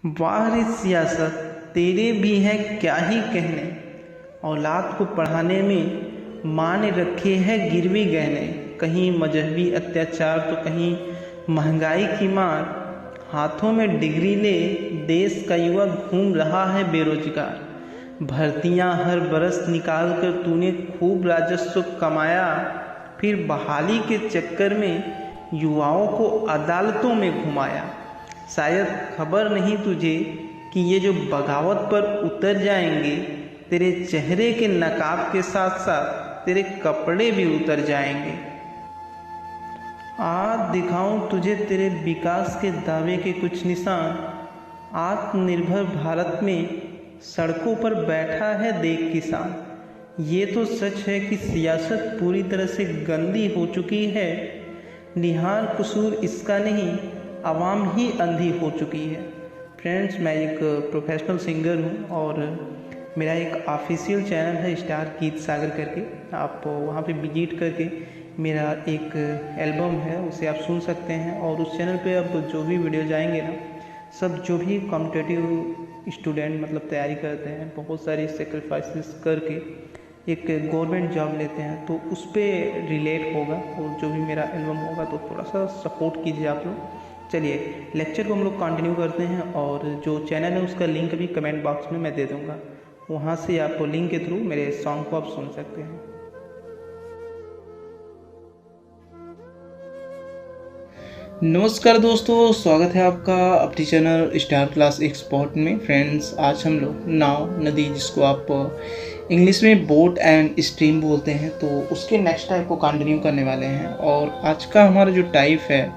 वाह रे सियासत, तेरे भी हैं क्या ही कहने। औलाद को पढ़ाने में माँ ने रखे हैं गिरवी गहने। कहीं मजहबी अत्याचार तो कहीं महंगाई की मार। हाथों में डिग्री ले देश का युवा घूम रहा है बेरोजगार। भर्तियां हर बरस निकाल कर तूने खूब राजस्व कमाया, फिर बहाली के चक्कर में युवाओं को अदालतों में घुमाया। शायद खबर नहीं तुझे कि ये जो बगावत पर उतर जाएंगे, तेरे चेहरे के नकाब के साथ साथ तेरे कपड़े भी उतर जाएंगे। आज दिखाऊं तुझे तेरे विकास के दावे के कुछ निशान। आत्मनिर्भर भारत में सड़कों पर बैठा है देख किसान। ये तो सच है कि सियासत पूरी तरह से गंदी हो चुकी है। निहार कसूर इसका नहीं, आवाम ही अंधी हो चुकी है। फ्रेंड्स, मैं एक प्रोफेशनल सिंगर हूँ और मेरा एक ऑफिशियल चैनल है स्टार गीत सागर करके। आप वहाँ पे विजिट करके मेरा एक एल्बम है उसे आप सुन सकते हैं। और उस चैनल पे अब जो भी वीडियो जाएंगे ना, सब जो भी कॉम्पिटिटिव स्टूडेंट मतलब तैयारी करते हैं, बहुत सारी सेक्रीफाइसेस करके एक गवर्नमेंट जॉब लेते हैं, तो उस पर रिलेट होगा और जो भी मेरा एल्बम होगा, तो थोड़ा सा सपोर्ट कीजिए आप लोग। चलिए लेक्चर को हम लोग कंटिन्यू करते हैं। और जो चैनल है उसका लिंक भी कमेंट बॉक्स में मैं दे दूँगा, वहाँ से आप लिंक के थ्रू मेरे सॉन्ग को आप सुन सकते हैं। नमस्कार दोस्तों, स्वागत है आपका अपनी चैनल स्टार क्लास एक्सपर्ट में। फ्रेंड्स, आज हम लोग नाव नदी, जिसको आप इंग्लिश में बोट एंड स्ट्रीम बोलते हैं, तो उसके नेक्स्ट टाइप को कंटिन्यू करने वाले हैं। और आज का हमारा जो टाइप है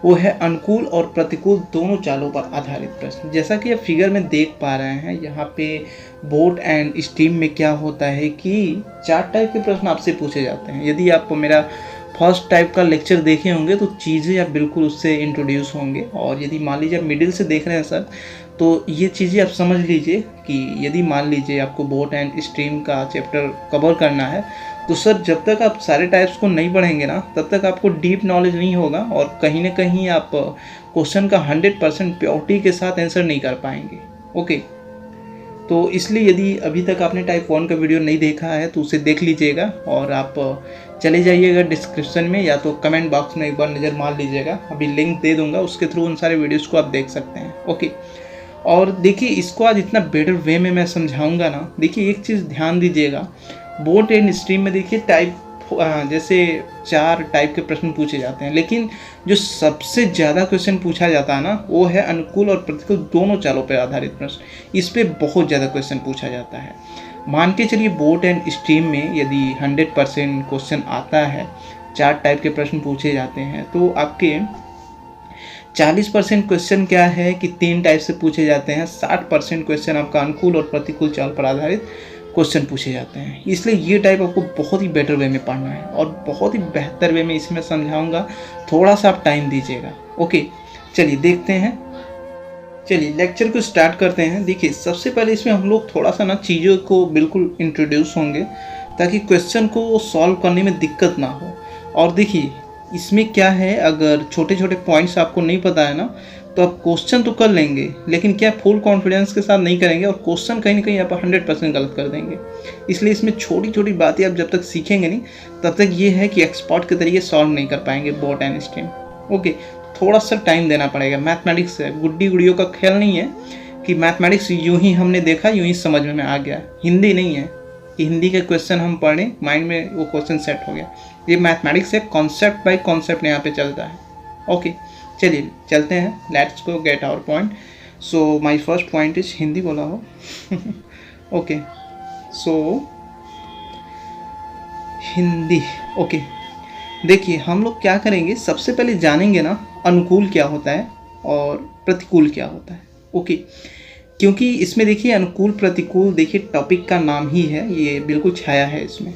वो है अनुकूल और प्रतिकूल दोनों चालों पर आधारित प्रश्न। जैसा कि आप फिगर में देख पा रहे हैं, यहाँ पे बोट एंड स्ट्रीम में क्या होता है कि 4 टाइप के प्रश्न आपसे पूछे जाते हैं। यदि आप मेरा फर्स्ट टाइप का लेक्चर देखे होंगे तो चीज़ें आप बिल्कुल उससे इंट्रोड्यूस होंगे। और यदि मान लीजिए आप मिडिल से देख रहे हैं सर, तो ये चीज़ें आप समझ लीजिए कि यदि मान लीजिए आपको बोट एंड स्ट्रीम का चैप्टर कवर करना है, तो सर जब तक आप सारे टाइप्स को नहीं पढ़ेंगे ना, तब तक आपको डीप नॉलेज नहीं होगा और कहीं ना कहीं आप क्वेश्चन का 100% प्योरिटी के साथ आंसर नहीं कर पाएंगे। ओके, तो इसलिए यदि अभी तक आपने टाइप 1 का वीडियो नहीं देखा है तो उसे देख लीजिएगा। और आप चले जाइएगा डिस्क्रिप्शन में या तो कमेंट बॉक्स में एक बार नज़र मार लीजिएगा, अभी लिंक दे दूंगा, उसके थ्रू उन सारे वीडियोज़ को आप देख सकते हैं। ओके, और देखिए इसको आज इतना बेटर वे में मैं समझाऊंगा ना। देखिए एक चीज़ ध्यान दीजिएगा, बोट एंड स्ट्रीम में देखिए टाइप जैसे 4 टाइप के प्रश्न पूछे जाते हैं, लेकिन जो सबसे ज़्यादा क्वेश्चन पूछा जाता है ना, वो है अनुकूल और प्रतिकूल दोनों चालों पर आधारित प्रश्न। इस पर बहुत ज़्यादा क्वेश्चन पूछा जाता है। मान के चलिए बोट एंड स्ट्रीम में यदि 100% क्वेश्चन आता है, 4 टाइप के प्रश्न पूछे जाते हैं, तो आपके 40% क्वेश्चन क्या है कि 3 टाइप से पूछे जाते हैं। 60% क्वेश्चन आपका अनुकूल और प्रतिकूल चाल पर आधारित क्वेश्चन पूछे जाते हैं। इसलिए ये टाइप आपको बहुत ही बेटर वे में पढ़ना है और बहुत ही बेहतर वे में इसे मैं समझाऊंगा। थोड़ा सा आप टाइम दीजिएगा। ओके, चलिए देखते हैं। चलिए लेक्चर को स्टार्ट करते हैं। देखिए सबसे पहले इसमें हम लोग थोड़ा सा ना चीज़ों को बिल्कुल इंट्रोड्यूस होंगे ताकि क्वेश्चन को सॉल्व करने में दिक्कत ना हो। और देखिए इसमें क्या है, अगर छोटे छोटे पॉइंट्स आपको नहीं पता है ना, तो आप क्वेश्चन तो कर लेंगे, लेकिन क्या फुल कॉन्फिडेंस के साथ नहीं करेंगे और क्वेश्चन कहीं ना कहीं आप 100% गलत कर देंगे। इसलिए इसमें छोटी छोटी बातें आप जब तक सीखेंगे नहीं, तब तक ये है कि एक्सपर्ट के तरीके सॉल्व नहीं कर पाएंगे बोट एंड स्ट्रीम। ओके, थोड़ा सा टाइम देना पड़ेगा। मैथमेटिक्स है, गुड्डी गुड़ियों का खेल नहीं है कि मैथमेटिक्स यूं ही हमने देखा यूं ही समझ में आ गया। हिंदी नहीं है कि हिंदी के क्वेश्चन हम पढ़ें, माइंड में वो क्वेश्चन सेट हो गया। ये मैथमेटिक्स है, कॉन्सेप्ट बाय कॉन्सेप्ट यहाँ पे चलता है। ओके, चलिए चलते हैं, let's go get our point. So my first point is, Hindi बोला हो ओके, सो हिंदी। ओके, देखिए हम लोग क्या करेंगे, सबसे पहले जानेंगे ना अनुकूल क्या होता है और प्रतिकूल क्या होता है। ओके, क्योंकि इसमें देखिए अनुकूल प्रतिकूल, देखिए टॉपिक का नाम ही है, ये बिल्कुल छाया है इसमें।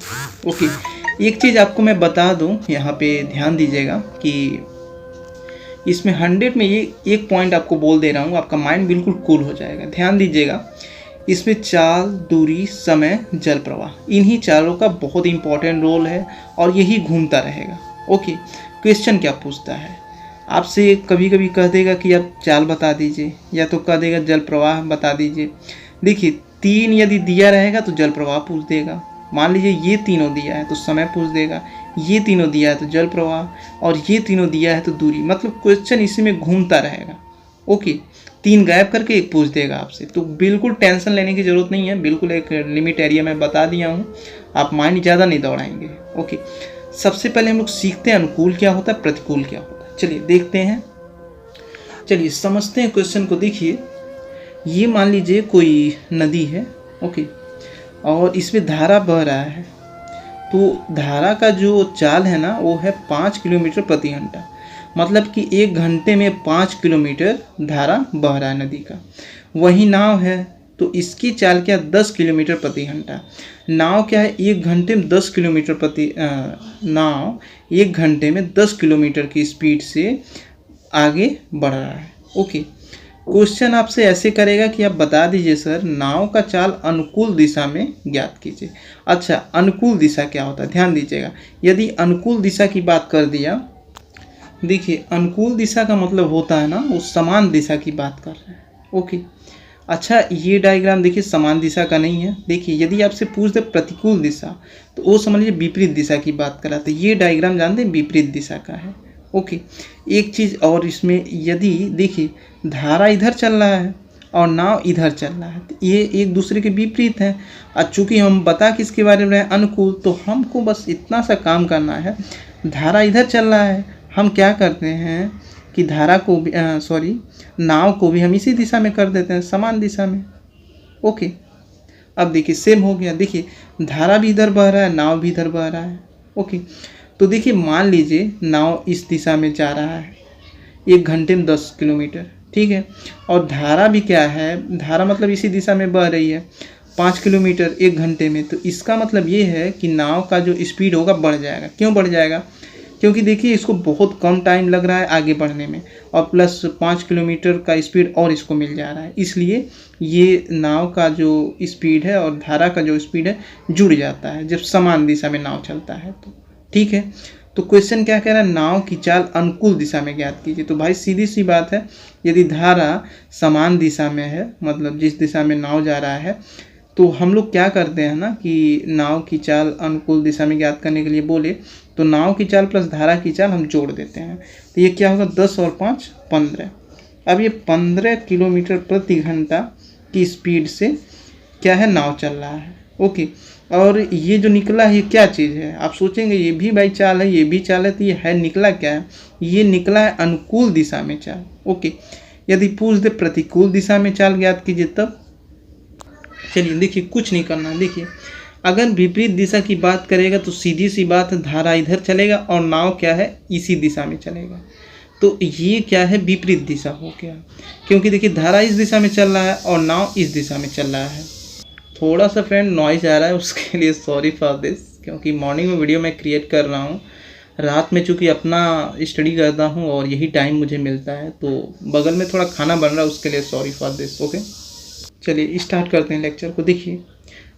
ओके, एक चीज़ आपको मैं बता दूं, यहाँ पे ध्यान दीजिएगा कि इसमें 100 में ये एक पॉइंट आपको बोल दे रहा हूँ, आपका माइंड बिल्कुल कूल हो जाएगा। ध्यान दीजिएगा, इसमें चाल, दूरी, समय, जल प्रवाह, इन्हीं चारों का बहुत इंपॉर्टेंट रोल है और यही घूमता रहेगा। ओके, क्वेश्चन क्या पूछता है, आपसे कभी कभी कह देगा कि आप चाल बता दीजिए, या तो कह देगा जल प्रवाह बता दीजिए। देखिए 3 यदि दिया रहेगा तो जल प्रवाह पूछ देगा। मान लीजिए ये तीनों दिया है तो समय पूछ देगा, ये तीनों दिया है तो जल प्रवाह, और ये तीनों दिया है तो दूरी। मतलब क्वेश्चन इसी में घूमता रहेगा। ओके, 3 गायब करके 1 पूछ देगा आपसे। तो बिल्कुल टेंशन लेने की ज़रूरत नहीं है, बिल्कुल एक लिमिट एरिया में बता दिया हूँ, आप माइंड ज़्यादा नहीं दौड़ाएंगे। ओके, सबसे पहले हम लोग सीखते हैं अनुकूल क्या होता है, प्रतिकूल क्या होता है। चलिए देखते हैं, चलिए समझते हैं क्वेश्चन को। देखिए ये मान लीजिए कोई नदी है, ओके, और इसमें धारा बह रहा है। तो धारा का जो चाल है ना वो है 5 किलोमीटर प्रति घंटा। मतलब कि 1 घंटे में 5 किलोमीटर धारा बह रहा है नदी का। वही नाव है तो इसकी चाल क्या, 10 किलोमीटर प्रति घंटा। नाव क्या है, 1 घंटे में 10 किलोमीटर नाव 1 घंटे में 10 किलोमीटर की स्पीड से आगे बढ़ रहा है। ओके, क्वेश्चन आपसे ऐसे करेगा कि आप बता दीजिए सर नाव का चाल अनुकूल दिशा में ज्ञात कीजिए। अच्छा, अनुकूल दिशा क्या होता है, ध्यान दीजिएगा। यदि अनुकूल दिशा की बात कर दिया, देखिए अनुकूल दिशा का मतलब होता है ना वो समान दिशा की बात कर रहे हैं। ओके, अच्छा ये डायग्राम देखिए समान दिशा का नहीं है। देखिए यदि आपसे पूछ दे प्रतिकूल दिशा तो वो समझ लीजिए विपरीत दिशा की बात कर रहा था। ये डायग्राम जानते हैं विपरीत दिशा का है। ओके, एक चीज़ और इसमें, यदि देखिए धारा इधर चल रहा है और नाव इधर चल रहा है तो ये एक दूसरे के विपरीत हैं। और चूँकि हम बता किसके बारे में रहे अनुकूल, तो हमको बस इतना सा काम करना है। धारा इधर चल रहा है, हम क्या करते हैं कि धारा को भी नाव को भी हम इसी दिशा में कर देते हैं, समान दिशा में। ओके, अब देखिए सेम हो गया। देखिए धारा भी इधर बह रहा है, नाव भी इधर बह रहा है। ओके, तो देखिए मान लीजिए नाव इस दिशा में जा रहा है 1 घंटे में 10 किलोमीटर, ठीक है, और धारा भी क्या है, धारा मतलब इसी दिशा में बह रही है 5 किलोमीटर 1 घंटे में। तो इसका मतलब ये है कि नाव का जो स्पीड होगा बढ़ जाएगा। क्यों बढ़ जाएगा, क्योंकि देखिए इसको बहुत कम टाइम लग रहा है आगे बढ़ने में, और प्लस 5 किलोमीटर का स्पीड और इसको मिल जा रहा है। इसलिए ये नाव का जो स्पीड है और धारा का जो स्पीड है जुड़ जाता है जब समान दिशा में नाव चलता है तो। ठीक है, तो क्वेश्चन क्या कह रहा है, नाव की चाल अनुकूल दिशा में ज्ञात कीजिए। तो भाई सीधी सी बात है, यदि धारा समान दिशा में है, मतलब जिस दिशा में नाव जा रहा है, तो हम लोग क्या करते हैं ना कि नाव की चाल अनुकूल दिशा में ज्ञात करने के लिए बोले तो नाव की चाल प्लस धारा की चाल हम जोड़ देते हैं। तो ये क्या होगा, 10 और 5 15। अब ये 15 किलोमीटर प्रति घंटा की स्पीड से क्या है नाव चल रहा है। ओके, और ये जो निकला है ये क्या चीज़ है, आप सोचेंगे ये भी भाई चाल है, ये भी चाल है, तो ये है निकला क्या है, ये निकला है अनुकूल दिशा में चाल। ओके, यदि पूछ दे प्रतिकूल दिशा में चाल ज्ञात कीजिए तब। चलिए देखिए कुछ नहीं करना। देखिए अगर विपरीत दिशा की बात करेगा तो सीधी सी बात है, धारा इधर चलेगा और नाव क्या है इसी दिशा में चलेगा। तो ये क्या है, विपरीत दिशा हो गया, क्योंकि देखिए धारा इस दिशा में चल रहा है और नाव इस दिशा में चल रहा है। थोड़ा सा फ्रेंड नॉइज़ आ रहा है, उसके लिए सॉरी फॉर दिस, क्योंकि मॉर्निंग में वीडियो मैं क्रिएट कर रहा हूँ, रात में चूँकि अपना स्टडी करता हूँ और यही टाइम मुझे मिलता है, तो बगल में थोड़ा खाना बन रहा है, उसके लिए सॉरी फॉर दिस। ओके, चलिए स्टार्ट करते हैं लेक्चर को। देखिए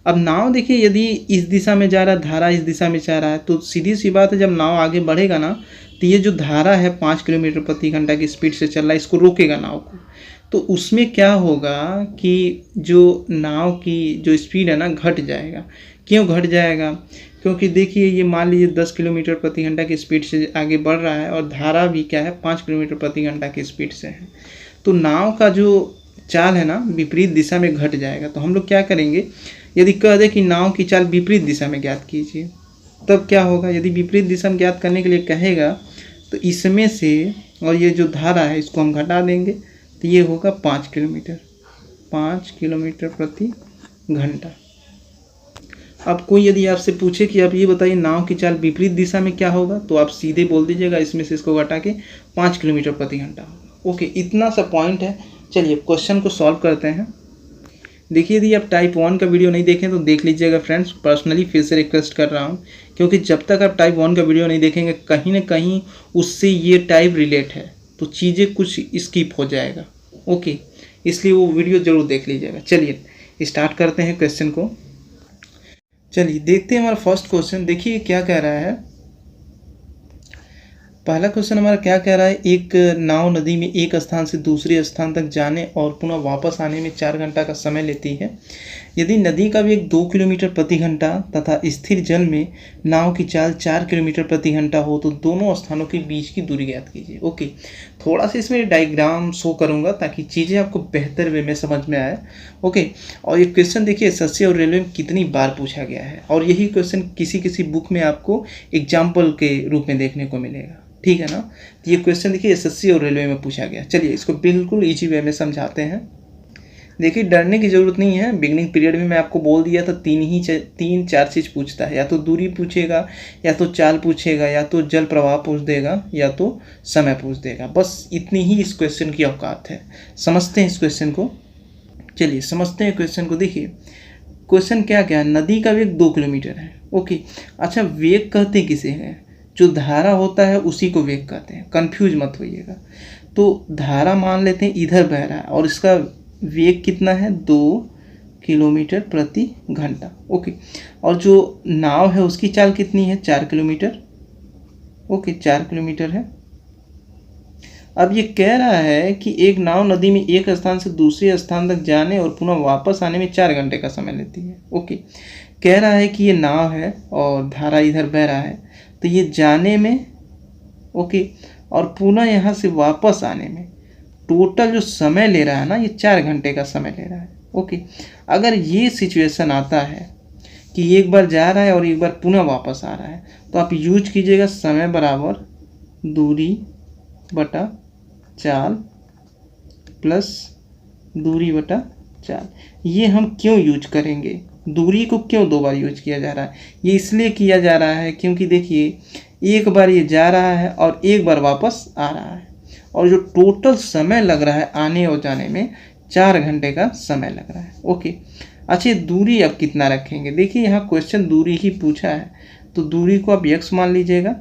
अब नाव देखिए यदि इस दिशा में जा रहा है, धारा इस दिशा में जा रहा है, तो सीधी सी बात है जब नाव आगे बढ़ेगा ना तो ये जो धारा है 5 किलोमीटर प्रति घंटा की स्पीड से चल रहा है, इसको रोकेगा नाव को। तो उसमें क्या होगा कि जो नाव की जो स्पीड है ना घट जाएगा। क्यों घट जाएगा, क्योंकि देखिए ये मान लीजिए 10 किलोमीटर प्रति घंटा की स्पीड से आगे बढ़ रहा है और धारा भी क्या है 5 किलोमीटर प्रति घंटा की स्पीड से है। तो नाव का जो चाल है ना विपरीत दिशा में घट जाएगा। तो हम लोग क्या करेंगे, यदि कह दे कि नाव की चाल विपरीत दिशा में ज्ञात कीजिए, तब क्या होगा, यदि विपरीत दिशा में ज्ञात करने के लिए कहेगा तो इसमें से और ये जो धारा है इसको हम घटा देंगे, तो ये होगा 5 किलोमीटर प्रति घंटा। अब कोई यदि आपसे पूछे कि आप ये बताइए नाव की चाल विपरीत दिशा में क्या होगा, तो आप सीधे बोल दीजिएगा इसमें से इसको घटा के 5 किलोमीटर प्रति घंटा होगा। ओके, इतना सा पॉइंट है। चलिए क्वेश्चन को सॉल्व करते हैं। देखिए यदि आप टाइप 1 का वीडियो नहीं देखें तो देख लीजिएगा फ्रेंड्स, पर्सनली फिर से रिक्वेस्ट कर रहा हूँ, क्योंकि जब तक आप टाइप 1 का वीडियो नहीं देखेंगे कहीं ना कहीं उससे ये टाइप रिलेट है तो चीज़ें कुछ स्किप हो जाएगा। ओके, इसलिए वो वीडियो ज़रूर देख लीजिएगा। चलिए स्टार्ट करते हैं क्वेश्चन को। चलिए देखते हैं हमारा फर्स्ट क्वेश्चन। देखिए क्या कह रहा है, पहला क्वेश्चन हमारा क्या कह रहा है, एक नाव नदी में एक स्थान से दूसरे स्थान तक जाने और पुनः वापस आने में 4 घंटा का समय लेती है। यदि नदी का वेग 2 किलोमीटर प्रति घंटा तथा स्थिर जल में नाव की चाल 4 किलोमीटर प्रति घंटा हो तो दोनों स्थानों के बीच की दूरी ज्ञात कीजिए। ओके, थोड़ा सा इसमें डायग्राम शो करूंगा ताकि चीज़ें आपको बेहतर वे में समझ में आए। ओके, और ये क्वेश्चन देखिए एसएससी और रेलवे में कितनी बार पूछा गया है, और यही क्वेश्चन किसी किसी बुक में आपको एग्जाम्पल के रूप में देखने को मिलेगा। ठीक है ना, तो ये क्वेश्चन देखिए एसएससी और रेलवे में पूछा गया। चलिए इसको बिल्कुल इजी वे में समझाते हैं। देखिए डरने की ज़रूरत नहीं है, बिगनिंग पीरियड में मैं आपको बोल दिया था 3-4 चीज़ पूछता है, या तो दूरी पूछेगा, या तो चाल पूछेगा, या तो जल प्रवाह पूछ देगा, या तो समय पूछ देगा। बस इतनी ही इस क्वेश्चन की औकात है। समझते हैं इस क्वेश्चन को। चलिए समझते हैं क्वेश्चन को। देखिए क्वेश्चन क्या क्या है, नदी का वेग 2 किलोमीटर है। ओके, अच्छा वेग कहते किसे हैं, जो धारा होता है उसी को वेग कहते हैं, कंफ्यूज मत होइएगा। तो धारा मान लेते हैं इधर बह रहा है और इसका वेग कितना है 2 किलोमीटर प्रति घंटा। ओके, और जो नाव है उसकी चाल कितनी है 4 किलोमीटर। ओके, 4 किलोमीटर है। अब ये कह रहा है कि एक नाव नदी में एक स्थान से दूसरे स्थान तक जाने और पुनः वापस आने में 4 घंटे का समय लेती है। ओके, कह रहा है कि ये नाव है और धारा इधर बह रहा है, तो ये जाने में, ओके, और पुनः यहाँ से वापस आने में टोटल जो समय ले रहा है ना, ये 4 घंटे का समय ले रहा है। ओके, अगर ये सिचुएशन आता है कि एक बार जा रहा है और एक बार पुनः वापस आ रहा है, तो आप यूज कीजिएगा समय बराबर दूरी बटा चाल प्लस दूरी बटा चाल। ये हम क्यों यूज करेंगे, दूरी को क्यों 2 बार यूज किया जा रहा है, ये इसलिए किया जा रहा है क्योंकि देखिए एक बार ये जा रहा है और एक बार वापस आ रहा है, और जो टोटल समय लग रहा है आने और जाने में 4 घंटे का समय लग रहा है। ओके, अच्छा दूरी अब कितना रखेंगे, देखिए यहाँ क्वेश्चन दूरी ही पूछा है, तो दूरी को आप x मान लीजिएगा,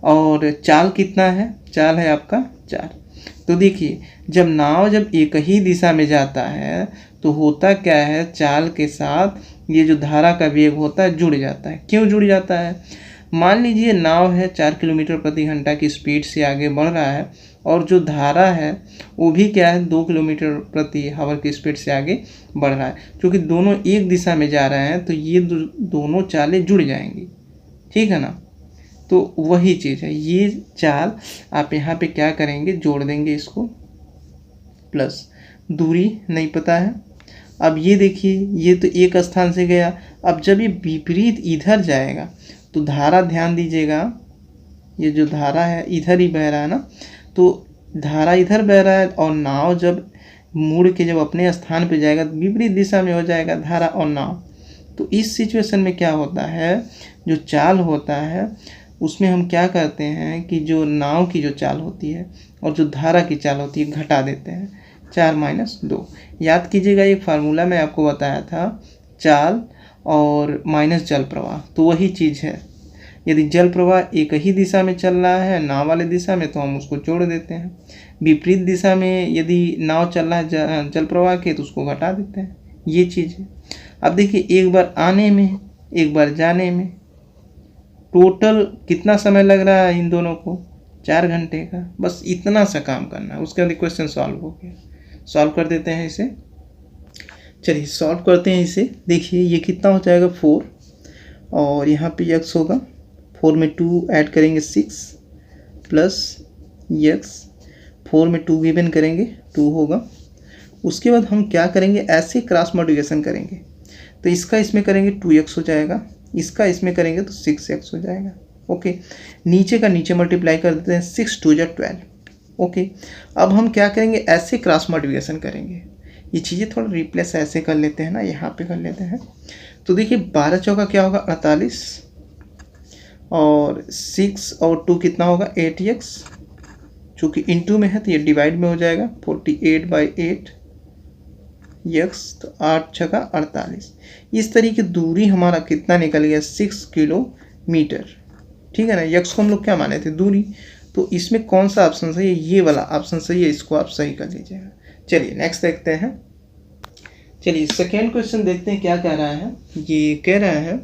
और चाल कितना है, चाल है आपका 4। तो देखिए जब एक ही दिशा में जाता है तो होता क्या है, चाल के साथ ये जो धारा का वेग होता है जुड़ जाता है। क्यों जुड़ जाता है, मान लीजिए नाव है 4 किलोमीटर प्रति घंटा की स्पीड से आगे बढ़ रहा है, और जो धारा है वो भी क्या है 2 किलोमीटर प्रति आवर की स्पीड से आगे बढ़ रहा है। क्योंकि दोनों एक दिशा में जा रहे हैं तो ये दोनों चालें जुड़ जाएंगी। ठीक है ना, तो वही चीज़ है, ये चाल आप यहाँ पे क्या करेंगे, जोड़ देंगे इसको, प्लस दूरी नहीं पता है। अब ये देखिए ये तो एक स्थान से गया, अब जब ये विपरीत इधर जाएगा तो धारा, ध्यान दीजिएगा ये जो धारा है इधर ही बह रहा है ना, तो धारा इधर बह रहा है, और नाव जब मुड़ के जब अपने स्थान पे जाएगा तो विपरीत दिशा में हो जाएगा धारा और नाव। तो इस सिचुएशन में क्या होता है, जो चाल होता है उसमें हम क्या करते हैं कि जो नाव की जो चाल होती है और जो धारा की चाल होती है घटा देते हैं, 4 - 2। याद कीजिएगा एक फार्मूला मैं आपको बताया था, चाल और माइनस जल प्रवाह, तो वही चीज़ है। यदि जल प्रवाह एक ही दिशा में चल रहा है नाव वाले दिशा में, तो हम उसको जोड़ देते हैं। विपरीत दिशा में यदि नाव चल रहा है जल प्रवाह के, तो उसको घटा देते हैं। ये चीज़ है। अब देखिए एक बार आने में एक बार जाने में टोटल कितना समय लग रहा है इन दोनों को, 4 घंटे का। बस इतना सा काम करना है, उसके बाद क्वेश्चन सॉल्व हो गया। सॉल्व कर देते हैं इसे। चलिए सॉल्व करते हैं इसे। देखिए ये कितना हो जाएगा 4, और यहाँ पे x होगा, 4 में 2 ऐड करेंगे 6 प्लस x, 4 में 2 गिवन करेंगे 2 होगा। उसके बाद हम क्या करेंगे, ऐसे क्रॉस मल्टीप्लिकेशन करेंगे, तो इसका इसमें करेंगे 2x हो जाएगा, इसका इसमें करेंगे तो 6x हो जाएगा। ओके, नीचे का नीचे मल्टीप्लाई कर देते हैं, 6 2 जा 12। ओके, अब हम क्या करेंगे, ऐसे क्रॉस मल्टीप्लिकेशन करेंगे। ये चीज़ें थोड़ा रिप्लेस ऐसे कर लेते हैं ना, यहाँ पे कर लेते हैं। तो देखिए 12 चौका क्या होगा 48, और 6 और 2 कितना होगा 8x, चूँकि इनटू में है तो ये डिवाइड में हो जाएगा, 48/8 x, तो 8 छका 48। इस तरीके दूरी हमारा कितना निकल गया 6 किलोमीटर। ठीक है ना, x को हम लोग क्या माने थे दूरी, तो इसमें कौन सा ऑप्शन सही है, ये वाला ऑप्शन सही है, इसको आप सही कर लीजिएगा। चलिए नेक्स्ट देखते हैं। चलिए सेकेंड क्वेश्चन देखते हैं क्या कह रहा है। ये कह रहा है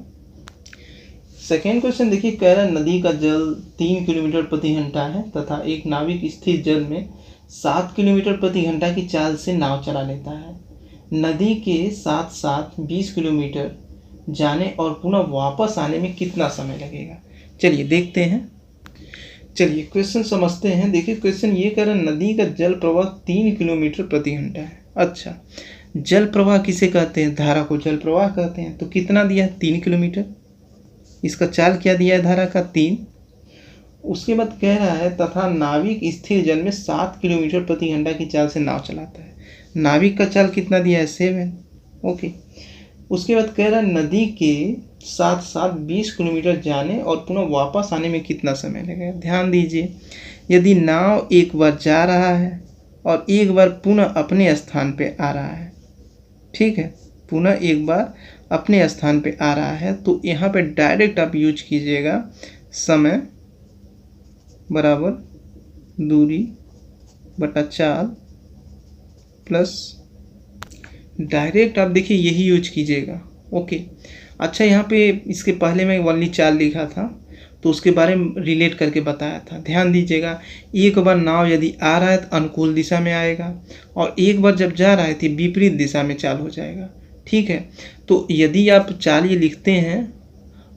सेकेंड क्वेश्चन देखिए, कह रहा है नदी का जल 3 किलोमीटर प्रति घंटा है तथा एक नाविक स्थिर जल में 7 किलोमीटर प्रति घंटा की चाल से नाव चला लेता है। नदी के साथ साथ 20 किलोमीटर जाने और पुनः वापस आने में कितना समय लगेगा? चलिए देखते हैं। चलिए क्वेश्चन समझते हैं। देखिए क्वेश्चन ये कह रहा है नदी का जल प्रवाह 3 किलोमीटर प्रति घंटा है। अच्छा, जल प्रवाह किसे कहते हैं? धारा को जल प्रवाह कहते हैं। तो कितना दिया है? 3 किलोमीटर। इसका चाल क्या दिया है? धारा का 3। उसके बाद कह रहा है तथा नाविक स्थिर जल में 7 किलोमीटर प्रति घंटा की चाल से नाव चलाता है। नाविक का चाल कितना दिया है? 7। ओके। उसके बाद कह रहा है नदी के साथ साथ 20 किलोमीटर जाने और पुनः वापस आने में कितना समय लगेगा? ध्यान दीजिए, यदि नाव एक बार जा रहा है और एक बार पुनः अपने स्थान पे आ रहा है, ठीक है, पुनः एक बार अपने स्थान पे आ रहा है, तो यहाँ पे डायरेक्ट आप यूज कीजिएगा समय बराबर दूरी बटा चाल प्लस, डायरेक्ट आप देखिए यही यूज कीजिएगा। ओके। अच्छा, यहाँ पे इसके पहले मैं ओनली चाल लिखा था तो उसके बारे में रिलेट करके बताया था। ध्यान दीजिएगा, एक बार नाव यदि आ रहा है तो अनुकूल दिशा में आएगा और एक बार जब जा रहा है तो विपरीत दिशा में चाल हो जाएगा। ठीक है, तो यदि आप चाल ये लिखते हैं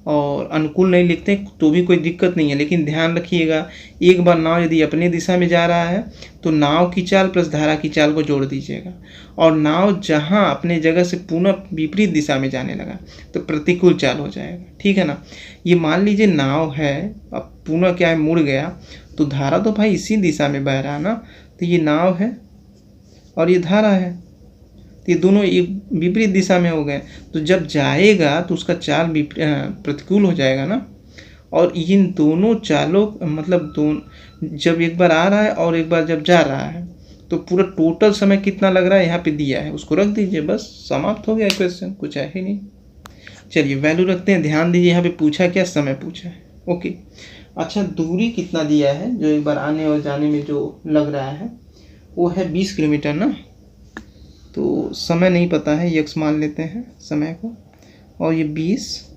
और अनुकूल नहीं लिखते तो भी कोई दिक्कत नहीं है, लेकिन ध्यान रखिएगा एक बार नाव यदि अपने दिशा में जा रहा है तो नाव की चाल प्लस धारा की चाल को जोड़ दीजिएगा, और नाव जहां अपने जगह से पुनः विपरीत दिशा में जाने लगा तो प्रतिकूल चाल हो जाएगा। ठीक है ना। ये मान लीजिए नाव है, अब पुनः क्या है, मुड़ गया, तो धारा तो भाई इसी दिशा में बह रहा है ना, तो ये नाव है और ये धारा है, तो ये दोनों एक विपरीत दिशा में हो गए, तो जब जाएगा तो उसका चाल प्रतिकूल हो जाएगा ना। और इन दोनों चालों मतलब जब एक बार आ रहा है और एक बार जब जा रहा है तो पूरा टोटल समय कितना लग रहा है यहाँ पे दिया है, उसको रख दीजिए, बस समाप्त हो गया क्वेश्चन, कुछ है ही नहीं। चलिए वैल्यू रखते हैं। ध्यान दीजिए यहाँ पे पूछा क्या, समय पूछा है। ओके। अच्छा, दूरी कितना दिया है जो एक बार आने और जाने में जो लग रहा है वो है 20 किलोमीटर ना, तो समय नहीं पता है, x मान लेते हैं समय को, और ये 20।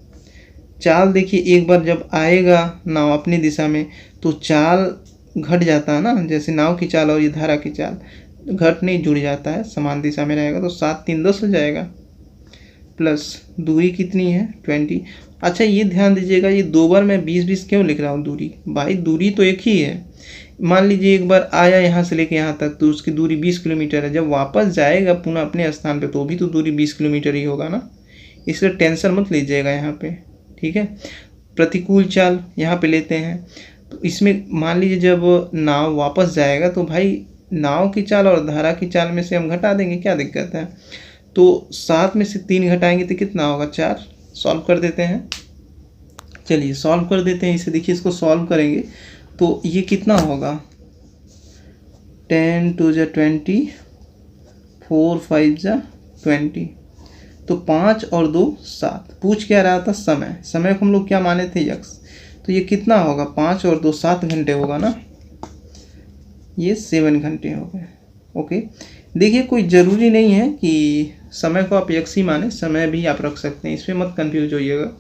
चाल देखिए एक बार जब आएगा नाव अपनी दिशा में तो चाल घट जाता है ना, जैसे नाव की चाल और ये धारा की चाल घट नहीं, जुड़ जाता है, समान दिशा में रहेगा, तो 7 3 10 हो जाएगा, प्लस दूरी कितनी है 20। अच्छा ये ध्यान दीजिएगा, ये दो बार मैं 20 क्यों लिख रहा हूँ दूरी? भाई दूरी तो एक ही है। मान लीजिए एक बार आया यहाँ से लेके यहाँ तक तो उसकी दूरी 20 किलोमीटर है, जब वापस जाएगा पुनः अपने स्थान पे तो भी तो दूरी 20 किलोमीटर ही होगा ना, इसलिए टेंशन मत लीजिएगा यहाँ पे। ठीक है, प्रतिकूल चाल यहाँ पे लेते हैं, तो इसमें मान लीजिए जब नाव वापस जाएगा तो भाई नाव की चाल और धारा की चाल में से हम घटा देंगे, क्या दिक्कत है। तो 7 में से 3 घटाएंगे तो कितना होगा, 4। सॉल्व कर देते हैं। चलिए सॉल्व कर देते हैं इसे। देखिए इसको सॉल्व करेंगे तो ये कितना होगा, 10 2 जा 20, 4 5 जा 20, तो 5 और 2 7। पूछ क्या रहा था, समय। समय को हम लोग क्या माने थे, x, तो ये कितना होगा, 5 और 2 7 घंटे होगा ना, ये 7 घंटे हो गए। ओके। देखिए कोई ज़रूरी नहीं है कि समय को आप x ही माने, समय भी आप रख सकते हैं, इसमें मत कंफ्यूज होइएगा।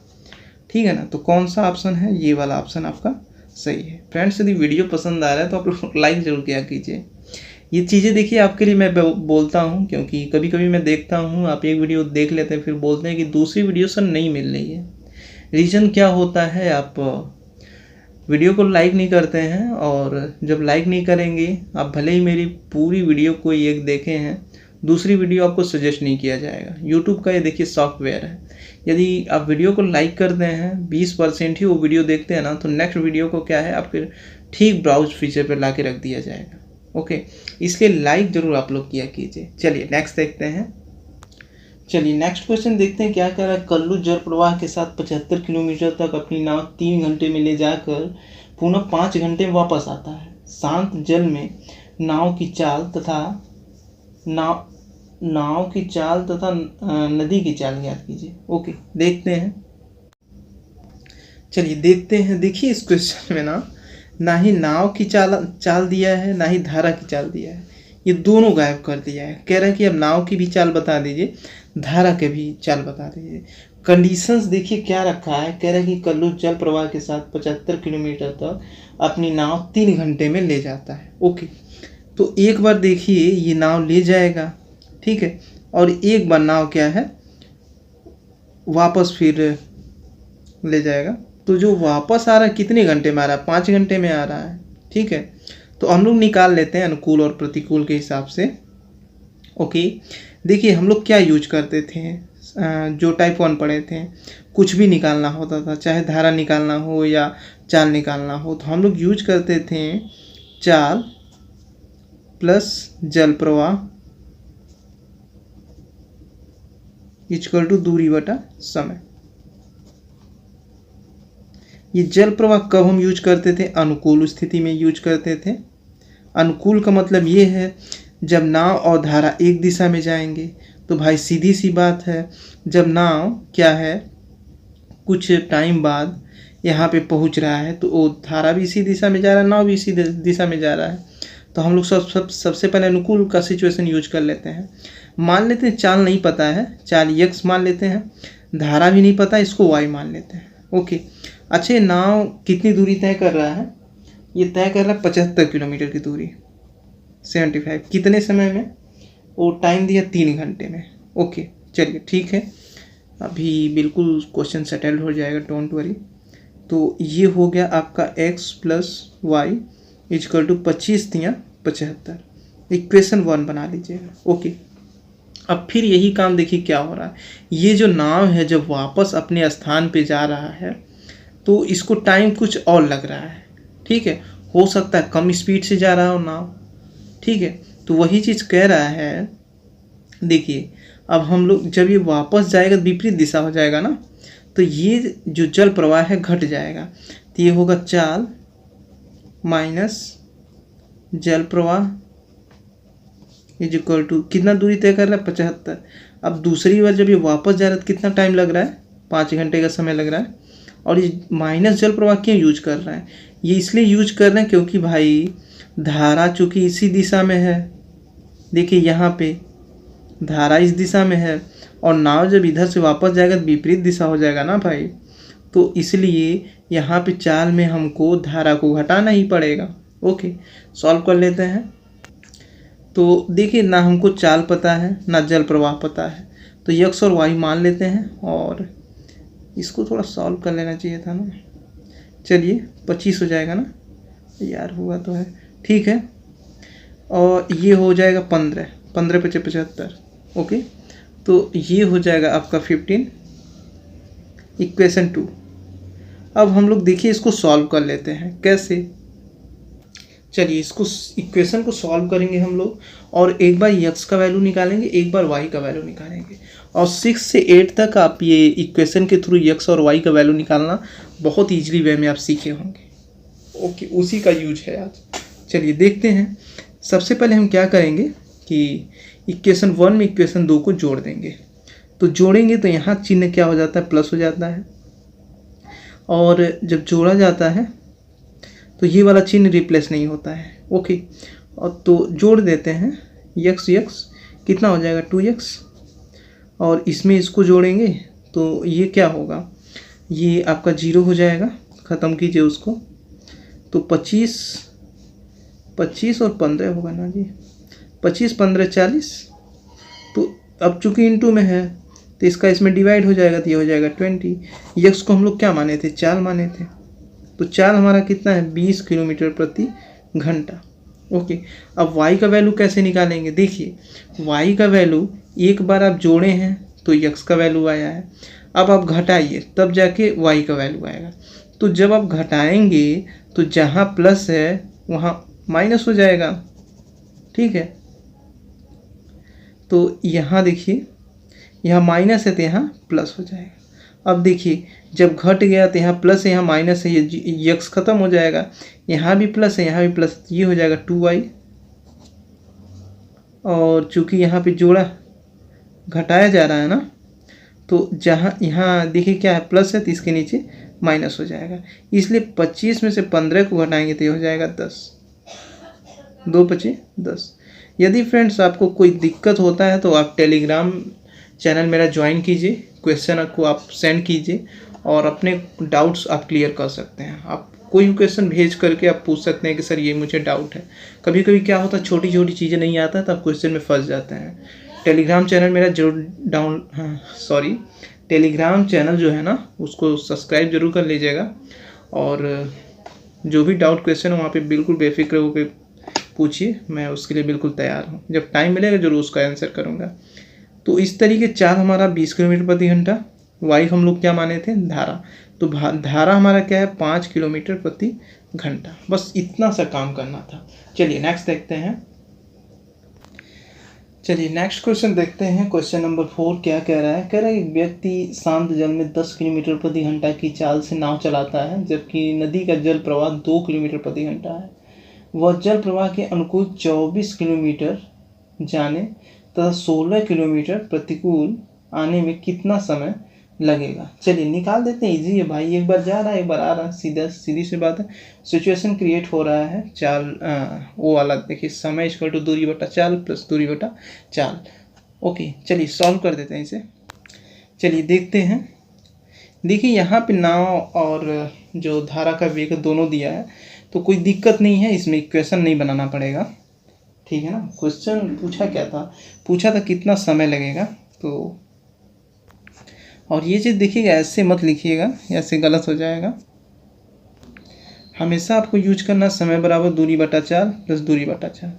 ठीक है ना। तो कौन सा ऑप्शन है, ये वाला ऑप्शन आपका सही है। फ्रेंड्स यदि वीडियो पसंद आ रहा है तो आप लोग लाइक ज़रूर किया कीजिए। ये चीज़ें देखिए आपके लिए मैं बोलता हूँ क्योंकि कभी कभी मैं देखता हूँ आप एक वीडियो देख लेते हैं फिर बोलते हैं कि दूसरी वीडियो सर नहीं मिल रही है। रीज़न क्या होता है, आप वीडियो को लाइक नहीं करते हैं, और जब लाइक नहीं करेंगे आप भले ही मेरी पूरी वीडियो को एक देखे हैं, दूसरी वीडियो आपको सजेस्ट नहीं किया जाएगा। यूट्यूब का ये देखिए सॉफ्टवेयर है, यदि आप वीडियो को लाइक करते हैं 20% ही वो वीडियो देखते हैं ना, तो नेक्स्ट वीडियो को क्या है आपके ठीक ब्राउज फीचर पर ला के रख दिया जाएगा। ओके, इसलिए लाइक ज़रूर आप लोग किया कीजिए। चलिए नेक्स्ट देखते हैं। चलिए नेक्स्ट क्वेश्चन देखते हैं क्या कह रहा है। कल्लू जल प्रवाह के साथ 75 किलोमीटर तक अपनी नाव 3 घंटे में ले जाकर पुनः 5 घंटे में वापस आता है। शांत जल में नाव की चाल तथा नदी की चाल ज्ञात कीजिए। ओके, देखते हैं। चलिए देखते हैं। देखिए इस क्वेश्चन में ना ही नाव की चाल दिया है, ना ही धारा की चाल दिया है, ये दोनों गायब कर दिया है। कह रहा है कि अब नाव की भी चाल बता दीजिए, धारा के भी चाल बता दीजिए। कंडीशंस देखिए क्या रखा है, कह रहा है कि कल्लू जल प्रवाह के साथ 75 किलोमीटर तक अपनी नाव 3 घंटे में ले जाता है। ओके, तो एक बार देखिए ये नाव ले जाएगा, ठीक है, और एक बार नाव क्या है वापस फिर ले जाएगा। तो जो वापस आ रहा है कितने घंटे में आ रहा है, 5 घंटे में आ रहा है, ठीक है। तो हम लोग निकाल लेते हैं अनुकूल और प्रतिकूल के हिसाब से। ओके, देखिए हम लोग क्या यूज करते थे, जो टाइप 1 पढ़े थे, कुछ भी निकालना होता था, चाहे धारा निकालना हो या चाल निकालना हो, तो हम लोग यूज करते थे चाल प्लस जल प्रवाह इक्वल टू दूरी बटा समय। ये जल प्रवाह कब हम यूज करते थे, अनुकूल स्थिति में यूज करते थे। अनुकूल का मतलब ये है जब नाव और धारा एक दिशा में जाएंगे, तो भाई सीधी सी बात है, जब नाव क्या है कुछ टाइम बाद यहाँ पे पहुँच रहा है तो वो धारा भी इसी दिशा में जा रहा है, नाव भी इसी दिशा में जा रहा है। तो हम लोग सबसे पहले अनुकूल का सिचुएशन यूज कर लेते हैं। मान लेते हैं चाल नहीं पता है, चाल यक्स मान लेते हैं, धारा भी नहीं पता, इसको वाई मान लेते हैं। ओके, अच्छा ये नाव कितनी दूरी तय कर रहा है, ये तय कर रहा है 75 किलोमीटर की दूरी, 75 कितने समय में, वो टाइम दिया 3 घंटे में। ओके चलिए ठीक है, अभी बिल्कुल क्वेश्चन सेटल हो जाएगा, डोंट वरी। तो ये हो गया आपका x plus y equal to 25 या 75, इक्वेशन 1 बना लीजिएगा। ओके, अब फिर यही काम देखिए क्या हो रहा है, ये जो नाव है जब वापस अपने स्थान पे जा रहा है तो इसको टाइम कुछ और लग रहा है, ठीक है, हो सकता है कम स्पीड से जा रहा हो नाव, ठीक है। तो वही चीज़ कह रहा है, देखिए अब हम लोग जब ये वापस जाएगा विपरीत दिशा हो जाएगा ना, तो ये जो जल प्रवाह है घट जाएगा, तो ये होगा चाल माइनस जल प्रवाह इज इक्वल टू कितना दूरी तय कर रहा है 75। अब दूसरी बार जब ये वापस जा रहा है तो कितना टाइम लग रहा है, 5 घंटे का समय लग रहा है। और ये माइनस जल प्रवाह क्यों यूज कर रहे हैं, ये इसलिए यूज कर रहे हैं क्योंकि भाई धारा चूँकि इसी दिशा में है, देखिए यहाँ पे धारा इस दिशा में है और नाव जब इधर से वापस जाएगा तो विपरीत दिशा हो जाएगा ना भाई, तो इसलिए यहाँ पे चाल में हमको धारा को घटाना ही पड़ेगा। ओके, सॉल्व कर लेते हैं। तो देखिए ना हमको चाल पता है ना जल प्रवाह पता है, तो यक्स और वाई मान लेते हैं और इसको थोड़ा सॉल्व कर लेना चाहिए था ना। चलिए 25 हो जाएगा ना यार, हुआ तो है, ठीक है। और ये हो जाएगा 15 5 75। ओके, तो ये हो जाएगा आपका 15, इक्वेशन 2। अब हम लोग देखिए इसको सॉल्व कर लेते हैं, कैसे, चलिए इसको इक्वेशन को सॉल्व करेंगे हम लोग, और एक बार यक्स का वैल्यू निकालेंगे, एक बार वाई का वैल्यू निकालेंगे, और 6 से 8 तक आप ये इक्वेशन के थ्रू यक्स और वाई का वैल्यू निकालना बहुत ईजिली वे में आप सीखे होंगे। ओके, उसी का यूज है आज। चलिए देखते हैं, सबसे पहले हम क्या करेंगे कि इक्वेशन 1 में इक्वेशन 2 को जोड़ देंगे। तो जोड़ेंगे तो यहाँ चिन्ह क्या हो जाता है, प्लस हो जाता है, और जब जोड़ा जाता है तो ये वाला चिन्ह रिप्लेस नहीं होता है। ओके, और तो जोड़ देते हैं, यक्स यक्स कितना हो जाएगा 2x, और इसमें इसको जोड़ेंगे तो ये क्या होगा, ये आपका 0 हो जाएगा, ख़त्म कीजिए उसको, तो 25 और 15 होगा ना जी, 25 15 40। तो अब चूँकि इनटू में है तो इसका इसमें डिवाइड हो जाएगा, तो ये हो जाएगा 20। यक्स को हम लोग क्या माने थे, चाल माने थे, तो चाल हमारा कितना है 20 किलोमीटर प्रति घंटा। ओके, अब y का वैल्यू कैसे निकालेंगे, देखिए y का वैल्यू एक बार आप जोड़े हैं तो x का वैल्यू आया है, अब आप घटाइए तब जाके y का वैल्यू आएगा। तो जब आप घटाएंगे तो जहाँ प्लस है वहाँ माइनस हो जाएगा, ठीक है। तो यहाँ देखिए यहाँ माइनस है तो यहाँ प्लस हो जाएगा। अब देखिए जब घट गया तो यहाँ प्लस है, यहाँ माइनस है, ये यक्स खत्म हो जाएगा, यहाँ भी प्लस है यहाँ भी प्लस, ये हो जाएगा 2y, और चूँकि यहाँ पे जोड़ा घटाया जा रहा है ना, तो जहाँ यहाँ देखिए क्या है प्लस है तो इसके नीचे माइनस हो जाएगा, इसलिए 25 में से 15 को घटाएंगे तो ये हो जाएगा 10, 2 × 5 = 10। यदि फ्रेंड्स आपको कोई दिक्कत होता है तो आप टेलीग्राम चैनल मेरा ज्वाइन कीजिए, क्वेश्चन को आप सेंड कीजिए और अपने डाउट्स आप क्लियर कर सकते हैं। आप कोई भी क्वेश्चन भेज करके आप पूछ सकते हैं कि सर ये मुझे डाउट है। कभी कभी क्या होता है, छोटी छोटी चीज़ें नहीं आता तो आप क्वेश्चन में फंस जाते हैं। टेलीग्राम चैनल मेरा जरूर टेलीग्राम चैनल जो है ना उसको सब्सक्राइब जरूर कर लीजिएगा और जो भी डाउट क्वेश्चन है वहाँ पे बिल्कुल बेफिक्र होकर पूछिए, मैं उसके लिए बिल्कुल तैयार हूँ। जब टाइम मिलेगा जरूर उसका आंसर करूँगा। तो इस तरीके चाल हमारा 20 किलोमीटर प्रति घंटा, वायु हम लोग क्या माने थे, धारा। तो धारा हमारा क्या है, 5 किलोमीटर प्रति घंटा। बस इतना सा काम करना था। चलिए नेक्स्ट देखते हैं। चलिए नेक्स्ट क्वेश्चन देखते हैं। क्वेश्चन नंबर 4 क्या कह रहा है, कह रहा है एक व्यक्ति शांत जल में 10 किलोमीटर प्रति घंटा की चाल से नाव चलाता है, जबकि नदी का जल प्रवाह 2 किलोमीटर प्रति घंटा है। वह जल प्रवाह के अनुकूल 24 किलोमीटर जाने तथा 16 किलोमीटर प्रतिकूल आने में कितना समय लगेगा। चलिए निकाल देते हैं, इजी है भाई। एक बार जा रहा है एक बार आ रहा है, सीधी सी बात है। सिचुएशन क्रिएट हो रहा है, चाल वो वाला देखिए, समय इक्वल टू दूरी बटा चाल प्लस दूरी बटा चाल। ओके चलिए सॉल्व कर देते हैं इसे। चलिए देखते हैं। देखिए यहाँ पे नाव और जो धारा का वेग दोनों दिया है, तो कोई दिक्कत नहीं है, इसमें इक्वेशन नहीं बनाना पड़ेगा, ठीक है ना। क्वेश्चन पूछा क्या था, पूछा था कितना समय लगेगा। तो और ये चीज़ देखिएगा, ऐसे मत लिखिएगा, ऐसे गलत हो जाएगा। हमेशा आपको यूज करना समय बराबर दूरी बटा चाल प्लस दूरी बटा चाल।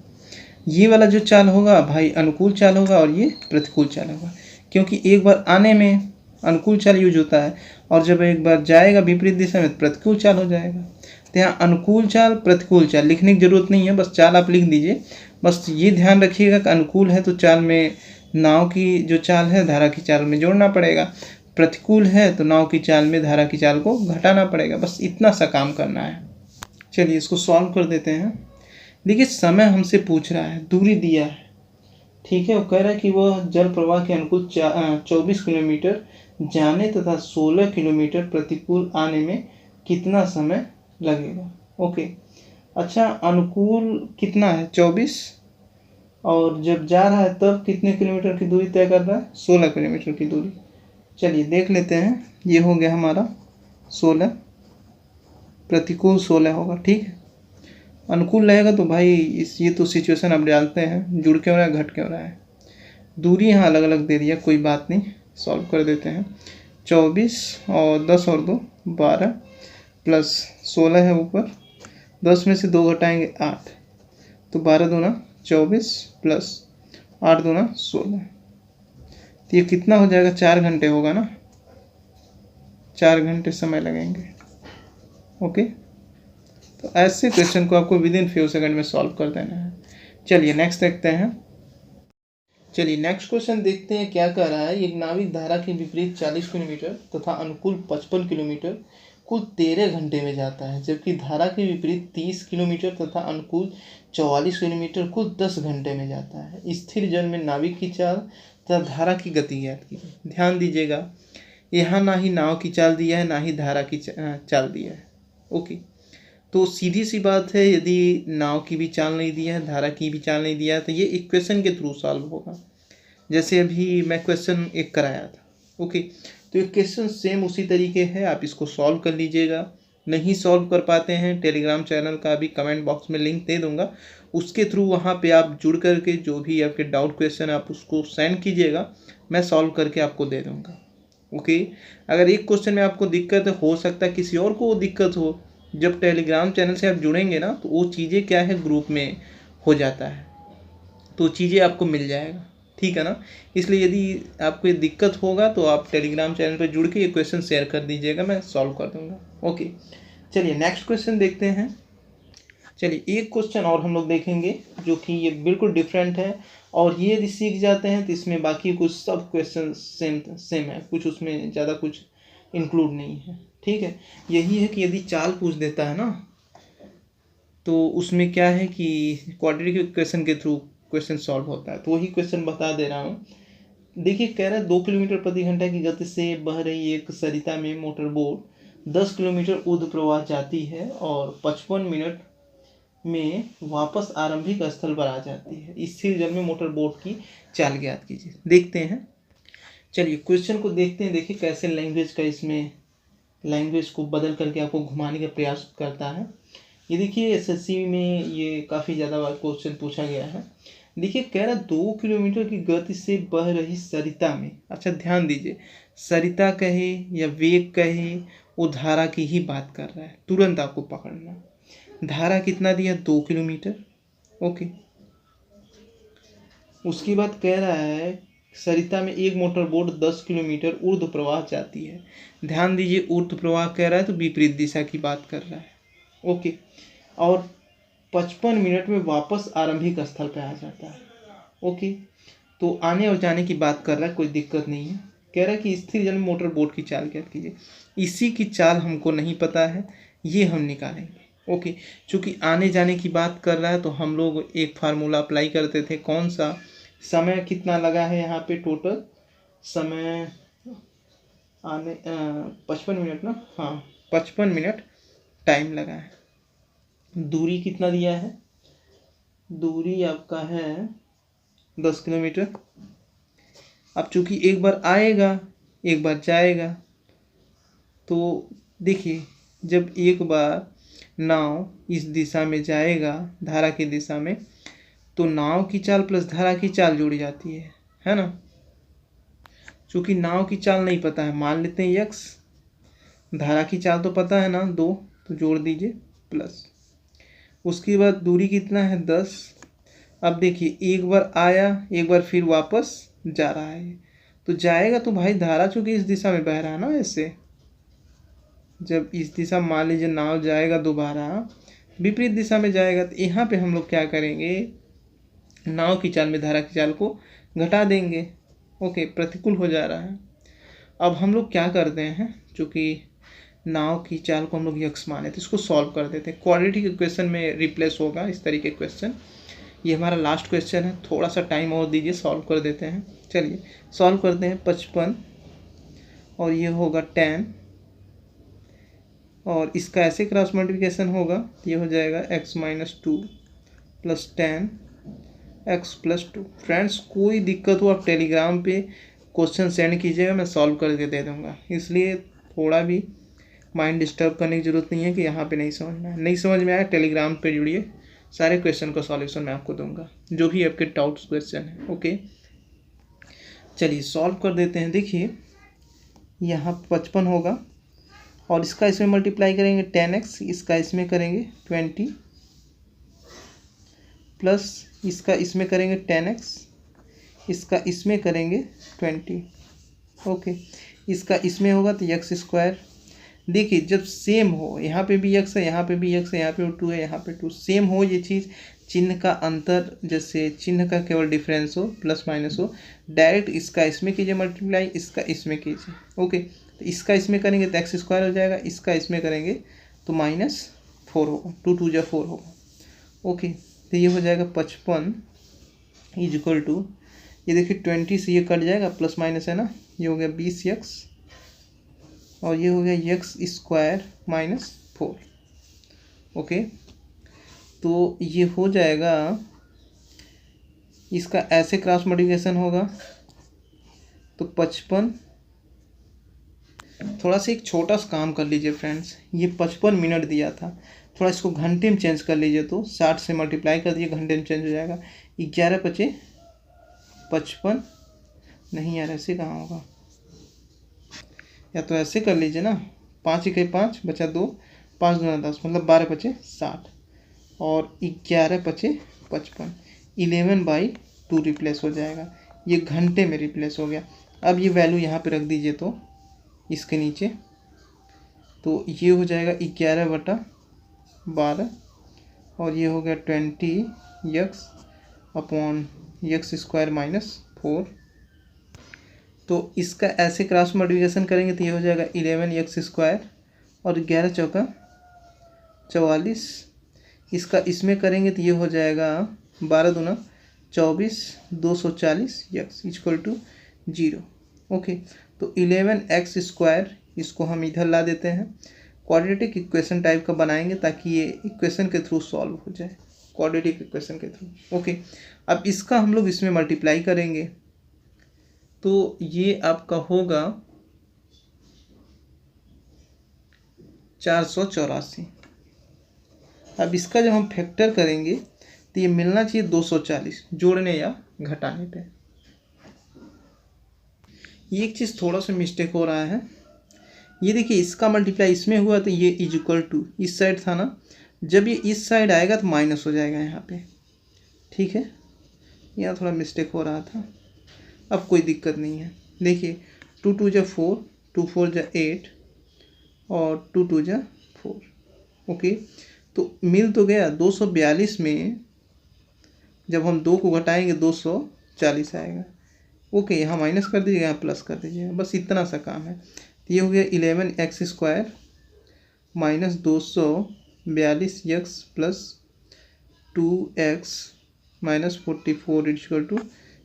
ये वाला जो चाल होगा भाई अनुकूल चाल होगा और ये प्रतिकूल चाल होगा, क्योंकि एक बार आने में अनुकूल चाल यूज होता है और जब एक बार जाएगा विपरीत दिशा में प्रतिकूल चाल हो जाएगा। तो यहाँ अनुकूल चाल प्रतिकूल चाल लिखने की जरूरत नहीं है, बस चाल आप लिख दीजिए। बस ये ध्यान रखिएगा कि अनुकूल है तो चाल में नाव की जो चाल है धारा की चाल में जोड़ना पड़ेगा, प्रतिकूल है तो नाव की चाल में धारा की चाल को घटाना पड़ेगा। बस इतना सा काम करना है। चलिए इसको सॉल्व कर देते हैं। देखिए समय हमसे पूछ रहा है, दूरी दिया है, ठीक है। वो कह रहा है कि वह जल प्रवाह के अनुकूल 24 किलोमीटर जाने तथा 16 किलोमीटर प्रतिकूल आने में कितना समय लगेगा। ओके अच्छा, अनुकूल कितना है 24 और जब जा रहा है तब कितने किलोमीटर की दूरी तय कर रहा है, 16 किलोमीटर की दूरी। चलिए देख लेते हैं। ये हो गया हमारा 16, प्रतिकूल 16 होगा, ठीक है। अनुकूल रहेगा तो भाई ये तो सिचुएशन आप डालते हैं, जुड़ के हो रहा है घट के हो रहा है। दूरी यहाँ अलग अलग दे दिया, कोई बात नहीं, सॉल्व कर देते हैं। 24 और 10 और 2 12 प्लस 16 है ऊपर, 10 में से 2 घटाएंगे 8, तो 12 दूना 24 प्लस 8 दूना 16, तो ये कितना हो जाएगा, 4 घंटे होगा ना, 4 घंटे समय लगेंगे। ओके तो ऐसे क्वेश्चन को आपको विद इन फ्यू सेकंड में सॉल्व कर देना है। चलिए नेक्स्ट देखते हैं। चलिए नेक्स्ट क्वेश्चन देखते हैं क्या कह रहा है। एक नाविक धारा के विपरीत 40 किलोमीटर तथा अनुकूल 55 किलोमीटर कुल 13 घंटे में जाता है, जबकि धारा के विपरीत 30 किलोमीटर तथा अनुकूल 44 किलोमीटर कुल 10 घंटे में जाता है। स्थिर जल में नाविक की चाल तथा धारा की गति ज्ञात कीजिए। ध्यान दीजिएगा, यहाँ ना ही नाव की चाल दिया है ना ही धारा की चाल दिया है। ओके तो सीधी सी बात है, यदि नाव की भी चाल नहीं दिया है धारा की भी चाल नहीं दिया है तो ये इक्वेशन के थ्रू सॉल्व होगा। जैसे अभी मैं क्वेश्चन 1 कराया था। ओके तो ये क्वेश्चन सेम उसी तरीके है, आप इसको सॉल्व कर लीजिएगा। नहीं सॉल्व कर पाते हैं, टेलीग्राम चैनल का भी कमेंट बॉक्स में लिंक दे दूंगा, उसके थ्रू वहाँ पे आप जुड़ करके जो भी आपके डाउट क्वेश्चन आप उसको सेंड कीजिएगा, मैं सॉल्व करके आपको दे दूँगा। ओके अगर एक क्वेश्चन में आपको दिक्कत हो सकता है किसी और को वो दिक्कत हो, जब टेलीग्राम चैनल से आप जुड़ेंगे ना तो वो चीज़ें क्या है ग्रुप में हो जाता है, तो चीज़ें आपको मिल जाएगा, ठीक है ना। इसलिए यदि आपको ये दिक्कत होगा तो आप टेलीग्राम चैनल पर जुड़ के ये क्वेश्चन शेयर कर दीजिएगा, मैं सॉल्व कर दूंगा। ओके चलिए नेक्स्ट क्वेश्चन देखते हैं। चलिए एक क्वेश्चन और हम लोग देखेंगे जो कि ये बिल्कुल डिफरेंट है, और ये यदि सीख जाते हैं तो इसमें बाकी कुछ सब क्वेश्चन सेम है, कुछ उसमें ज़्यादा कुछ इंक्लूड नहीं है, ठीक है। यही है कि यदि चाल पूछ देता है ना तो उसमें क्या है कि क्वाड्रेटिक इक्वेशन के थ्रू क्वेश्चन सॉल्व होता है, तो वही क्वेश्चन बता दे रहा हूँ। देखिए कह रहा है 2 किलोमीटर प्रति घंटा की गति से बह रही एक सरिता में मोटर बोट 10 किलोमीटर ऊर्ध्व प्रवाह जाती है और 55 मिनट में वापस आरंभिक स्थल पर आ जाती है। स्थिर जल में मोटर बोट की चाल ज्ञात कीजिए। देखते हैं। चलिए क्वेश्चन को देखते हैं, देखिए कैसे लैंग्वेज का इसमें लैंग्वेज को बदल करके आपको घुमाने का प्रयास करता है। ये देखिए एसएससी में ये काफ़ी ज़्यादा बार क्वेश्चन पूछा गया है। देखिए कह रहा 2 किलोमीटर की गति से बह रही सरिता में, अच्छा ध्यान दीजिए, सरिता कहे या वेग कहे, वो धारा की ही बात कर रहा है, तुरंत आपको पकड़ना। धारा कितना दिया, 2 किलोमीटर। ओके, उसके बाद कह रहा है सरिता में एक मोटर बोट 10 किलोमीटर ऊर्ध्व प्रवाह जाती है। ध्यान दीजिए ऊर्ध्व प्रवाह कह रहा है तो विपरीत दिशा की बात कर रहा है। ओके, और 55 मिनट में वापस आरंभिक स्थल पर आ जाता है। ओके, तो आने और जाने की बात कर रहा है, कोई दिक्कत नहीं है। कह रहा है कि स्थिर जल में मोटर बोट की चाल क्या कीजिए। इसी की चाल हमको नहीं पता है, ये हम निकालेंगे। ओके, चूँकि आने जाने की बात कर रहा है तो हम लोग एक फार्मूला अप्लाई करते थे, कौन सा, समय कितना लगा है यहाँ पे, टोटल समय आने 55 मिनट ना, हाँ 55 मिनट टाइम लगा है। दूरी कितना दिया है, दूरी आपका है 10 किलोमीटर। अब चूँकि एक बार आएगा एक बार जाएगा, तो देखिए जब एक बार नाव इस दिशा में जाएगा धारा की दिशा में, तो नाव की चाल प्लस धारा की चाल जुड़ जाती है ना। चूँकि नाव की चाल नहीं पता है, मान लेते हैं यक्स, धारा की चाल तो पता है ना 2, तो जोड़ दीजिए प्लस। उसके बाद दूरी कितना है 10। अब देखिए एक बार आया एक बार फिर वापस जा रहा है, तो जाएगा तो भाई धारा चूँकि इस दिशा में बह रहा है ना, ऐसे जब इस दिशा मान लीजिए नाव जाएगा दोबारा विपरीत दिशा में जाएगा, तो यहाँ पे हम लोग क्या करेंगे, नाव की चाल में धारा की चाल को घटा देंगे। ओके, प्रतिकूल हो जा रहा है। अब हम लोग क्या करते हैं, चूँकि नाव की चाल को हम लोग यक्स माने, तो इसको सॉल्व कर देते हैं। क्वाड्रेटिक इक्वेशन में रिप्लेस होगा इस तरीके क्वेश्चन। ये हमारा लास्ट क्वेश्चन है, थोड़ा सा टाइम और दीजिए, सॉल्व कर देते हैं। चलिए सॉल्व करते हैं। 55 और ये होगा 10, और इसका ऐसे क्रॉस मल्टीप्लिकेशन होगा, ये हो जाएगा x-2 प्लस 10 x+2। फ्रेंड्स कोई दिक्कत हो आप टेलीग्राम पे क्वेश्चन सेंड कीजिएगा, मैं सॉल्व करके दे दूँगा। इसलिए थोड़ा भी माइंड डिस्टर्ब करने की ज़रूरत नहीं है कि यहाँ पे नहीं समझना है। नहीं समझ में आया टेलीग्राम पे जुड़िए, सारे क्वेश्चन का सॉल्यूशन मैं आपको दूंगा, जो भी आपके डाउट्स क्वेश्चन है। ओके, चलिए सॉल्व कर देते हैं। देखिए यहाँ 55 होगा और इसका इसमें मल्टीप्लाई करेंगे 10x, इसका इसमें करेंगे 20 प्लस इसका इसमें करेंगे 10x, इसका इसमें करेंगे 20। ओके, इसका इसमें होगा तो x²। देखिए जब सेम हो, यहाँ पे भी x है यहाँ पे भी x है, यहाँ पे 2 है यहाँ पे 2, सेम हो ये चीज़, चिन्ह का अंतर, जैसे चिन्ह का केवल डिफरेंस हो, प्लस माइनस हो, डायरेक्ट इसका इसमें कीजिए मल्टीप्लाई, इसका इसमें कीजिए। ओके, तो इसका इसमें करेंगे तो x² हो जाएगा, इसका इसमें करेंगे तो -4 होगा, 2 2 जा 4 होगा। ओके, तो ये हो जाएगा 55 इक्वल टू, ये देखिए 20 से ये कट जाएगा, प्लस माइनस है ना, ये हो गया 20x और ये हो गया x² -4। ओके, तो ये हो जाएगा, इसका ऐसे क्रॉस मल्टीप्लिकेशन होगा तो 55, थोड़ा सा एक छोटा सा काम कर लीजिए फ्रेंड्स, ये 55 मिनट दिया था, थोड़ा इसको घंटे में चेंज कर लीजिए, तो 60 से मल्टीप्लाई कर दीजिए, घंटे में चेंज हो जाएगा। 11 × 5 = 55, नहीं यार ऐसे कहाँ होगा, या तो ऐसे कर लीजिए ना, 5 × 1 = 5 बचा 2, 5 × 10 मतलब 12 × 5 = 60 और 11 × 5 = 55, 11/2 रिप्लेस हो जाएगा, ये घंटे में रिप्लेस हो गया। अब ये वैल्यू यहाँ पे रख दीजिए तो इसके नीचे, तो ये हो जाएगा 11/12 और ये हो गया 20x अपॉन x² -4। तो इसका ऐसे क्रॉस मल्टीप्लिकेशन करेंगे तो ये हो जाएगा 11x² और 11 चौका 44, इसका इसमें करेंगे तो ये हो जाएगा 12 दूना 24, 240x = 0। ओके, तो 11x², इसको हम इधर ला देते हैं, क्वाड्रेटिक इक्वेशन टाइप का बनाएंगे ताकि ये इक्वेशन के थ्रू सॉल्व हो जाए, क्वाड्रेटिक इक्वेशन के थ्रू। ओके, अब इसका हम लोग इसमें मल्टीप्लाई करेंगे तो ये आपका होगा 484। अब इसका जब हम फैक्टर करेंगे तो ये मिलना चाहिए 240 जोड़ने या घटाने पे। ये एक चीज़ थोड़ा सा मिस्टेक हो रहा है, ये देखिए इसका मल्टीप्लाई इसमें हुआ तो ये इज इक्वल टू इस साइड था ना, जब ये इस साइड आएगा तो माइनस हो जाएगा यहाँ पे, ठीक है। यहाँ थोड़ा मिस्टेक हो रहा था, अब कोई दिक्कत नहीं है। देखिए 2 2 जा 4, 2 4 जा 8 और 2 2 जा 4, ओके। तो मिल तो गया 242 में, जब हम 2 को घटाएंगे 240 आएगा, ओके। यहाँ माइनस कर दीजिएगा, यहाँ प्लस कर दीजिएगा, बस इतना सा काम है। तो ये हो गया 11x² minus 242x plus 2x minus 44 equal to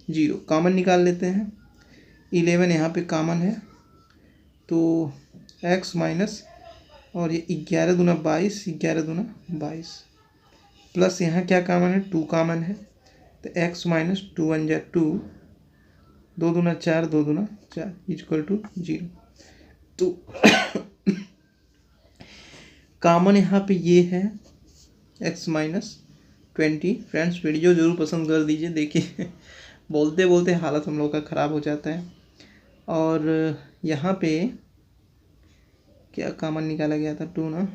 0। Common निकाल लेते हैं, 11 यहाँ पे कॉमन है तो x माइनस और ये 11 दूना 22, 11 दूना 22 प्लस यहाँ क्या कॉमन है, 2 कॉमन है तो x माइनस 2 1 जा 2, 2 दूना 4, 2 दूना 4 इक्वल टू 0। तो कॉमन यहाँ पे ये है x माइनस 20। फ्रेंड्स वीडियो ज़रूर पसंद कर दीजिए, देखिए बोलते बोलते हालत हम लोग का ख़राब हो जाता है। और यहाँ पे क्या कॉमन निकाला गया था, 2 ना,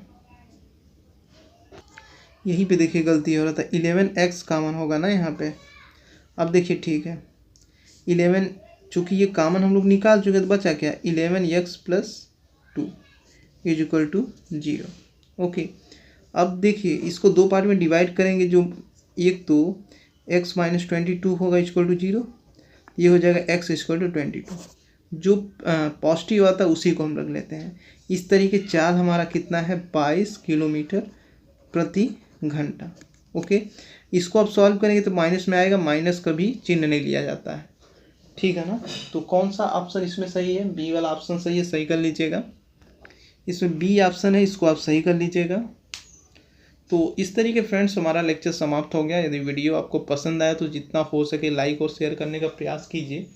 यहीं पे देखिए गलती हो रहा था, 11x कॉमन होगा ना यहाँ पे। अब देखिए ठीक है, 11 चूँकि ये कॉमन हम लोग निकाल चुके तो बचा क्या, 11x plus 2 is equal to 0, okay. अब देखिए इसको दो पार्ट में डिवाइड करेंगे, जो एक तो x माइनस 22 होगा इक्वल टू 0, ये हो जाएगा x इक्वल टू 22। जो पॉजिटिव आता है उसी को हम रख लेते हैं। इस तरीके चाल हमारा कितना है, 22 किलोमीटर प्रति घंटा, ओके। इसको आप सॉल्व करेंगे तो माइनस में आएगा, माइनस कभी चिन्ह नहीं लिया जाता है, ठीक है ना। तो कौन सा ऑप्शन इसमें सही है, बी वाला ऑप्शन सही है, सही कर लीजिएगा। इसमें बी ऑप्शन है, इसको आप सही कर लीजिएगा। तो इस तरीके फ्रेंड्स हमारा लेक्चर समाप्त हो गया। यदि वीडियो आपको पसंद आया तो जितना हो सके लाइक और शेयर करने का प्रयास कीजिए।